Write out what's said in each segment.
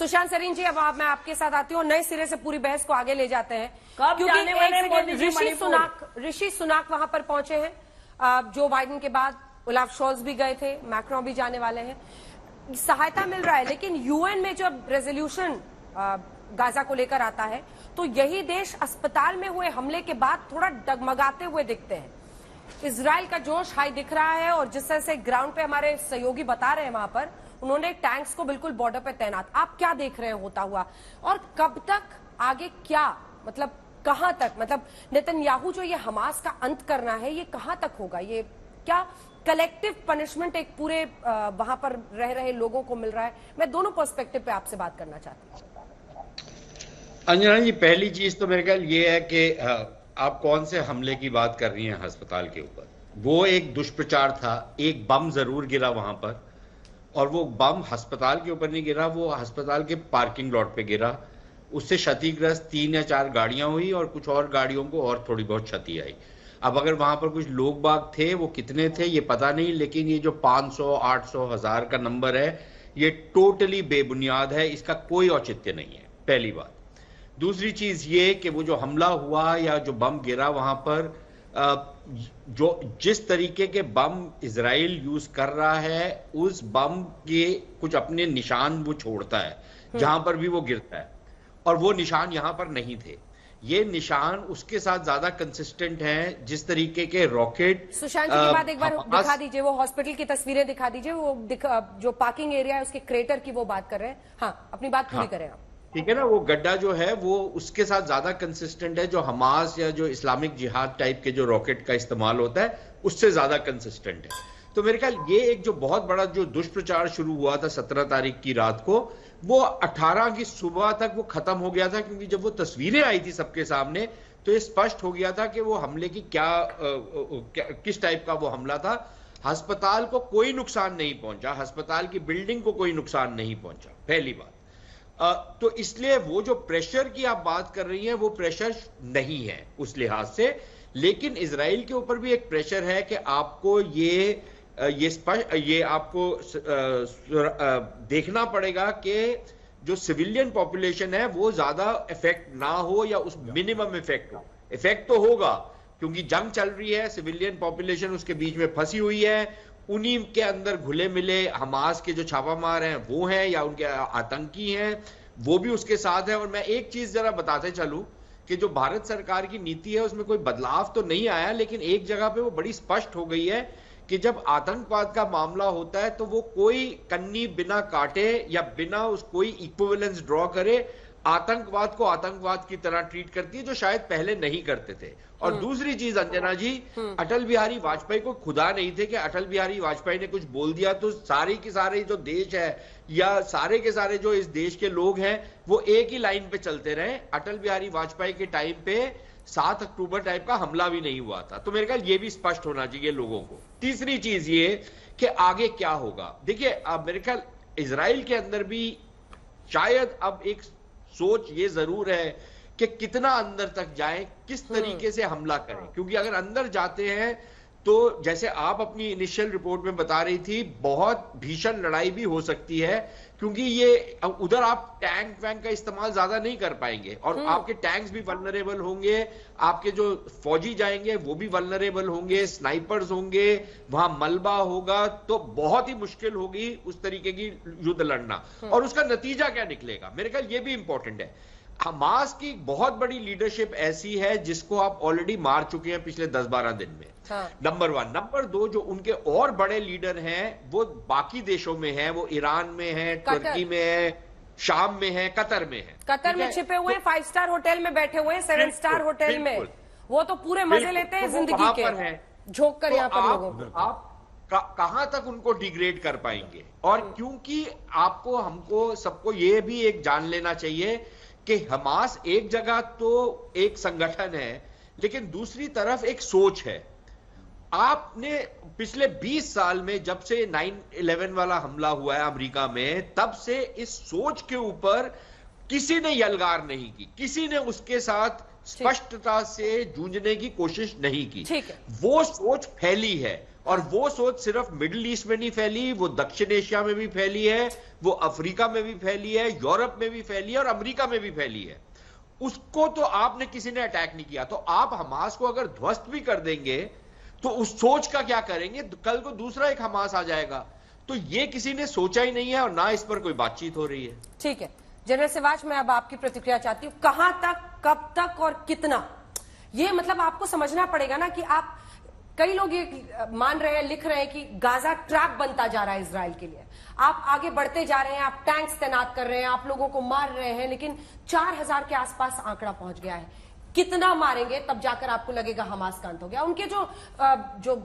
सुशांत सरीन जी, अब मैं आपके साथ आती हूँ, नए सिरे से पूरी बहस को आगे ले जाते हैं। क्योंकि ऋषि सुनाक वहां पर पहुंचे हैं, जो बाइडेन के बाद ओलाफ शोल्ज भी गए थे, मैक्रोन भी जाने वाले हैं, सहायता मिल रहा है। लेकिन यूएन में जब रेजोल्यूशन गाजा को लेकर आता है तो यही देश अस्पताल में हुए हमले के बाद थोड़ा डगमगाते हुए दिखते हैं। इजराइल का जोश हाई दिख रहा है और जिस तरह से ग्राउंड पे हमारे सहयोगी बता रहे हैं, वहां पर उन्होंने टैंक्स को बिल्कुल बॉर्डर पे तैनात। आप क्या देख रहे हैं होता हुआ, और कब तक आगे, क्या मतलब कहां तक, मतलब नेतन्याहू जो ये हमास का अंत करना है, ये कहां तक होगा? ये क्या कलेक्टिव पनिशमेंट एक पूरे वहां पर रह रहे लोगों को मिल रहा है? मैं दोनों पर्सपेक्टिव पे आपसे बात करना चाहती हूँ। अंजना जी, पहली चीज तो मेरे ख्याल ये है कि आप कौन से हमले की बात कर रही हैं अस्पताल के ऊपर। वो एक दुष्प्रचार था, एक बम जरूर गिरा वहां पर, और वो बम अस्पताल के ऊपर नहीं गिरा, वो अस्पताल के पार्किंग लॉट पे गिरा। उससे क्षतिग्रस्त 3 या 4 गाड़ियां हुई और कुछ और गाड़ियों को और थोड़ी बहुत क्षति आई। अब अगर वहां पर कुछ लोग बाग थे, वो कितने थे ये पता नहीं, लेकिन ये जो 500, 800, 1000 का नंबर है, ये टोटली बेबुनियाद है, इसका कोई औचित्य नहीं है, पहली बात। दूसरी चीज ये कि वो जो हमला हुआ या जो बम गिरा वहां पर, जो जिस तरीके के बम इजराइल यूज कर रहा है, उस बम के कुछ अपने निशान वो छोड़ता है जहां पर भी वो गिरता है, और वो निशान यहां पर नहीं थे। ये निशान उसके साथ ज्यादा कंसिस्टेंट हैं जिस तरीके के रॉकेट। सुशांत जी के बाद एक बार दिखा दीजिए, वो हॉस्पिटल की तस्वीरें दिखा दीजिए, वो जो पार्किंग एरिया है उसके क्रेटर की वो बात कर रहे हैं। हाँ, अपनी बात पूरी करें आप। ठीक है ना, वो गड्ढा जो है वो उसके साथ ज्यादा कंसिस्टेंट है, जो हमास या जो इस्लामिक जिहाद टाइप के जो रॉकेट का इस्तेमाल होता है उससे ज्यादा कंसिस्टेंट है। तो मेरे ख्याल ये एक जो बहुत बड़ा जो दुष्प्रचार शुरू हुआ था 17 तारीख की रात को, वो 18 की सुबह तक वो खत्म हो गया था, क्योंकि जब वो तस्वीरें आई थी सबके सामने तो ये स्पष्ट हो गया था कि वो हमले की किस टाइप का वो हमला था। अस्पताल को कोई नुकसान नहीं पहुंचा, अस्पताल की बिल्डिंग को कोई नुकसान नहीं पहुंचा, पहली बात। तो इसलिए वो जो प्रेशर की आप बात कर रही हैं वो प्रेशर नहीं है उस लिहाज से। लेकिन इजराइल के ऊपर भी एक प्रेशर है कि आपको ये आपको देखना पड़ेगा कि जो सिविलियन पॉपुलेशन है वो ज्यादा इफेक्ट ना हो, या उस मिनिमम इफेक्ट हो। इफेक्ट तो होगा क्योंकि जंग चल रही है, सिविलियन पॉपुलेशन उसके बीच में फंसी हुई है, उन्हीं के अंदर घुले मिले हमास के जो छापामार हैं वो हैं, या उनके आतंकी हैं वो भी उसके साथ है। और मैं एक चीज जरा बताते चलूं कि जो भारत सरकार की नीति है उसमें कोई बदलाव तो नहीं आया, लेकिन एक जगह पे वो बड़ी स्पष्ट हो गई है कि जब आतंकवाद का मामला होता है तो वो कोई कन्नी बिना काटे या बिना उस कोई इक्विवेलेंस ड्रॉ करे आतंकवाद को आतंकवाद की तरह ट्रीट करती है, जो शायद पहले नहीं करते थे। और दूसरी चीज अंजना जी, अटल बिहारी वाजपेयी को खुदा नहीं थे कि अटल बिहारी वाजपेयी ने कुछ बोल दिया तो सारे के सारे जो देश है या सारे के सारे जो इस देश के लोग हैं वो एक ही लाइन पे चलते रहे। अटल बिहारी वाजपेयी के टाइम पे 7 अक्टूबर टाइप का हमला भी नहीं हुआ था। तो मेरे ख्याल ये भी स्पष्ट होना चाहिए लोगों को। तीसरी चीज ये कि आगे क्या होगा, देखिए अब मेरे ख्याल इजराइल के अंदर भी शायद अब एक सोच ये जरूर है कि कितना अंदर तक जाएं, किस तरीके से हमला करें, क्योंकि अगर अंदर जाते हैं तो जैसे आप अपनी इनिशियल रिपोर्ट में बता रही थी, बहुत भीषण लड़ाई भी हो सकती है, क्योंकि ये उधर आप टैंक वैंक का इस्तेमाल ज्यादा नहीं कर पाएंगे और आपके टैंक्स भी वल्नरेबल होंगे, आपके जो फौजी जाएंगे वो भी वल्नरेबल होंगे, स्नाइपर्स होंगे, वहां मलबा होगा, तो बहुत ही मुश्किल होगी उस तरीके की युद्ध लड़ना। और उसका नतीजा क्या निकलेगा, मेरे ख्याल ये भी इंपॉर्टेंट है। हमास की बहुत बड़ी लीडरशिप ऐसी है जिसको आप ऑलरेडी मार चुके हैं पिछले 10-12 दिन में। नंबर 1। नंबर 2, जो उनके और बड़े लीडर हैं वो बाकी देशों में हैं, वो ईरान में है, तुर्की में है, शाम में है, कतर में है। कतर में छिपे हुए हैं, 5 स्टार होटल में बैठे हुए हैं, 7 स्टार होटल में। वो तो पूरे मजे लेते हैं जिंदगी के, झोंक कर यहाँ पर लोगों को। आप कहां तक उनको डिग्रेड कर पाएंगे? और क्योंकि आपको हमको सबको ये भी एक जान लेना चाहिए कि हमास एक जगह तो एक संगठन है, लेकिन दूसरी तरफ एक सोच है। आपने पिछले 20 साल में जब से 9/11 वाला हमला हुआ है अमेरिका में, तब से इस सोच के ऊपर किसी ने यलगार नहीं की, किसी ने उसके साथ स्पष्टता से जूझने की कोशिश नहीं की। वो सोच फैली है और वो सोच सिर्फ मिडिल ईस्ट में नहीं फैली, वो दक्षिण एशिया में भी फैली है, वो अफ्रीका में भी फैली है, यूरोप में भी फैली है और अमेरिका में भी फैली है। उसको तो आपने किसी ने अटैक नहीं किया। तो आप हमास को अगर ध्वस्त भी कर देंगे तो उस सोच का क्या करेंगे? कल को दूसरा एक हमास आ जाएगा। तो ये किसी ने सोचा ही नहीं है और ना इस पर कोई बातचीत हो रही है। ठीक है जनरल सिवाच, मैं अब आपकी प्रतिक्रिया चाहती हूं। कहां तक, कब तक और कितना, ये मतलब आपको समझना पड़ेगा ना कि आप, कई लोग ये मान रहे हैं, लिख रहे हैं कि गाजा ट्रैप बनता जा रहा है इजराइल के लिए। आप आगे बढ़ते जा रहे हैं, आप टैंक्स तैनात कर रहे हैं, आप लोगों को मार रहे हैं, लेकिन 4000 के आसपास आंकड़ा पहुंच गया है। कितना मारेंगे तब जाकर आपको लगेगा हमास का अंत हो गया? उनके जो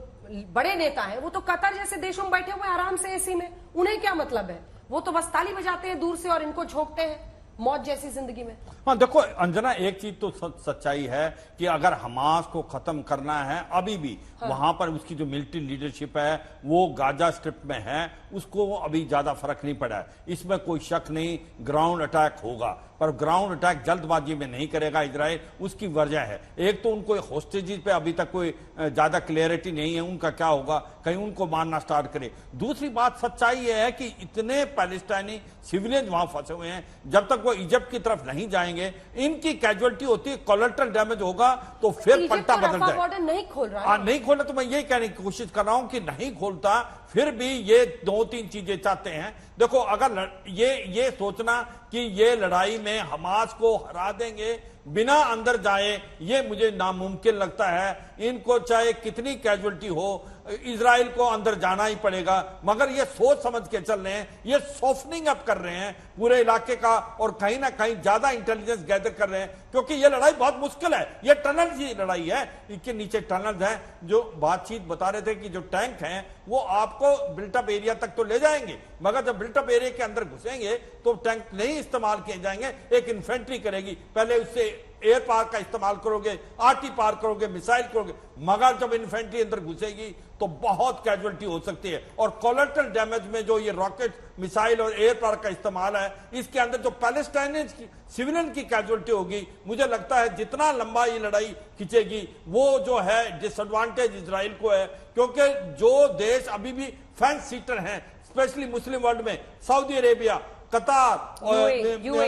बड़े नेता हैं वो तो कतर जैसे देशों में बैठे हुए आराम से एसी में, उन्हें क्या मतलब है? वो तो बस ताली बजाते हैं दूर से और इनको झोंकते हैं मौत जैसी जिंदगी में। हाँ देखो अंजना, एक चीज तो सच्चाई है कि अगर हमास को खत्म करना है अभी भी, हाँ। वहां पर उसकी जो मिलिट्री लीडरशिप है वो गाजा स्ट्रिप में है, उसको अभी ज्यादा फर्क नहीं पड़ा है, इसमें कोई शक नहीं। ग्राउंड अटैक होगा, पर ग्राउंड अटैक जल्दबाजी में नहीं करेगा इजराइल। उसकी वजह है, एक तो उनको होस्टेजेस पे अभी तक कोई ज्यादा क्लियरिटी नहीं है उनका क्या होगा, कहीं उनको मारना स्टार्ट करे। दूसरी बात सच्चाई यह है कि इतने पैलेस्टाइनी सिविलियन वहां फंसे हुए हैं, जब तक वो इजिप्ट की तरफ नहीं जाएंगे इनकी कैजुअलिटी होती है, कोलेटरल डैमेज होगा तो फिर पलटा बदल जाए। बॉर्डर नहीं खोल रहा है, नहीं खोला, तो मैं यही कहने की कोशिश कर रहा हूं कि नहीं खोलता, फिर भी ये 2-3 चीजें चाहते हैं। देखो, अगर ये सोचना कि ये लड़ाई में हमास को हरा देंगे बिना अंदर जाए, ये मुझे नामुमकिन लगता है। इनको चाहे कितनी कैजुअलिटी हो, इजराइल को अंदर जाना ही पड़ेगा। मगर ये सोच समझ के चल रहे हैं, ये सॉफ्टनिंग अप कर रहे हैं पूरे इलाके का, और कहीं ना कहीं ज्यादा इंटेलिजेंस गैदर कर रहे हैं, क्योंकि ये लड़ाई बहुत मुश्किल है। ये टनल की लड़ाई है, इसके नीचे टनल है। जो बातचीत बता रहे थे कि जो टैंक हैं वो आपको बिल्टअप एरिया तक तो ले जाएंगे, मगर जब बिल्टअप एरिया के अंदर घुसेंगे तो टैंक नहीं इस्तेमाल किए जाएंगे, एक इन्फेंट्री करेगी। पहले उससे एयर पावर का इस्तेमाल करोगे, आरटी पार करोगे, मिसाइल करोगे, मगर जब इन्फेंट्री अंदर घुसेगी तो बहुत कैजुअलिटी हो सकती है। और कोलेटरल डैमेज में जो ये रॉकेट, मिसाइल और एयर पावर का इस्तेमाल है, इसके अंदर जो पैलेस्टाइनियन सिविलियन की कैजुअलिटी होगी, मुझे लगता है जितना लंबा ये लड़ाई खिंचेगी वो जो है डिसएडवांटेज इजराइल को है। क्योंकि जो देश अभी भी फैंस सीटर हैं, स्पेशली मुस्लिम वर्ल्ड में, सऊदी अरेबिया, कतार और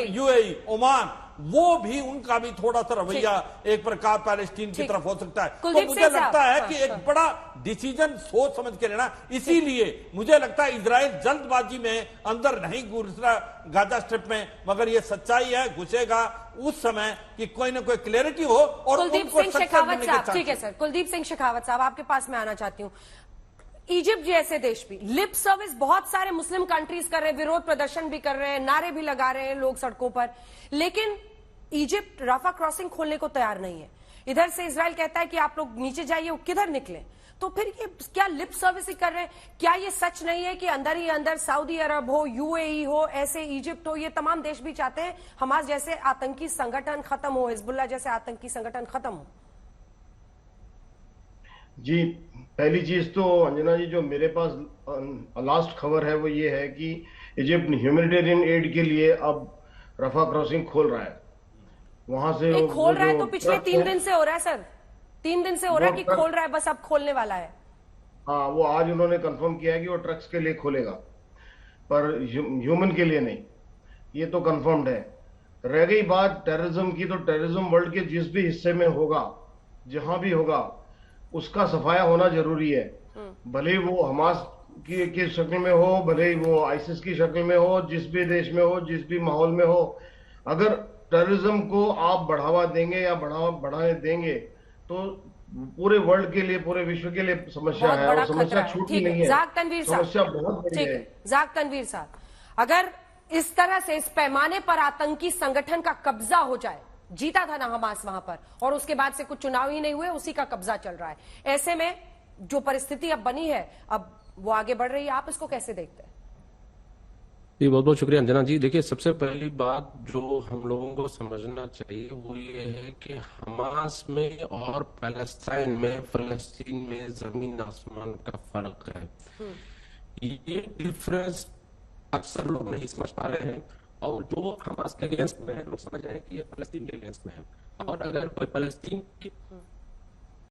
यूएई, ओमान, वो भी उनका भी थोड़ा सा रवैया एक प्रकार पैलेस्टीन की तरफ हो सकता है। तो मुझे लगता है कि एक बड़ा डिसीजन सोच समझ के लेना। इसीलिए मुझे लगता है इजराइल जल्दबाजी में अंदर नहीं घुस रहा गाजा स्ट्रिप में, मगर ये सच्चाई है घुसेगा उस समय कि कोई ना कोई क्लियरिटी हो। और कुलदीप सिंह शेखावत साहब, ठीक है सर, कुलदीप सिंह शेखावत साहब, आपके पास मैं आना चाहती हूँ। इजिप्ट जैसे देश भी लिप सर्विस बहुत सारे मुस्लिम कंट्रीज कर रहे हैं, विरोध प्रदर्शन भी कर रहे हैं, नारे भी लगा रहे हैं लोग सड़कों पर, लेकिन इजिप्ट राफा क्रॉसिंग खोलने को तैयार नहीं है। इधर से इजराइल कहता है कि आप लोग नीचे जाइए, वो किधर निकले? तो फिर ये क्या लिप सर्विस ही कर रहे हैं? क्या ये सच नहीं है कि अंदर ही अंदर सऊदी अरब हो, यूएई हो, ऐसे इजिप्ट हो, ये तमाम देश भी चाहते हैं हमास जैसे आतंकी संगठन खत्म हो, हिजबुल्लाह जैसे आतंकी संगठन खत्म हो? जी, पहली चीज तो अंजना जी, जो मेरे पास लास्ट खबर है वो ये है कि इजिप्ट ह्यूमैनिटेरियन एड के लिए अब रफा क्रॉसिंग खोल रहा है। वहां से खोल रहा है तो पिछले 3 दिन से हो रहा है सर, 3 दिन से हो रहा है कि खोल रहा है, बस अब खोलने वाला है। हाँ, वो आज उन्होंने कंफर्म किया है कि वो ट्रक्स के लिए खोलेगा, पर ह्यूमन के लिए नहीं, ये तो कंफर्म्ड है। रह गई बात टेररिज्म की, तो टेररिज्म वर्ल्ड के जिस भी हिस्से में होगा, जहां भी होगा, उसका सफाया होना जरूरी है। भले ही वो हमास की शक्ल में हो, भले ही वो आईसिस की शक्ल में हो, जिस भी देश में हो, जिस भी माहौल में हो, अगर टेररिज्म को आप बढ़ावा देंगे या बढ़ाने देंगे तो पूरे वर्ल्ड के लिए, पूरे विश्व के लिए समस्या है, और समस्या छोटी नहीं है। जाग तनवीर साहब, समस्या बहुत बड़ी है। जाग तनवीर साहब, अगर इस तरह से इस पैमाने पर आतंकी संगठन का कब्जा हो जाए, जीता था ना हमास वहां पर, और उसके बाद से कुछ चुनाव ही नहीं हुए, उसी का कब्जा चल रहा है, ऐसे में जो परिस्थिति अब बनी है, अब वो आगे बढ़ रही है, आप इसको कैसे देखते हैं? जी, बहुत बहुत शुक्रिया अंजना जी। देखिए, सबसे पहली बात जो हम लोगों को समझना चाहिए वो ये है कि हमास में और पैलेस्टाइन में, फलस्तीन में जमीन आसमान का फर्क है। ये डिफरेंस अक्सर लोग नहीं समझ पा रहे हैं, और जो हमास के अगेंस्ट में है लोग समझ रहे हैं कि ये फलस्तीन के अगेंस्ट में है। और अगर कोई फलस्तीन की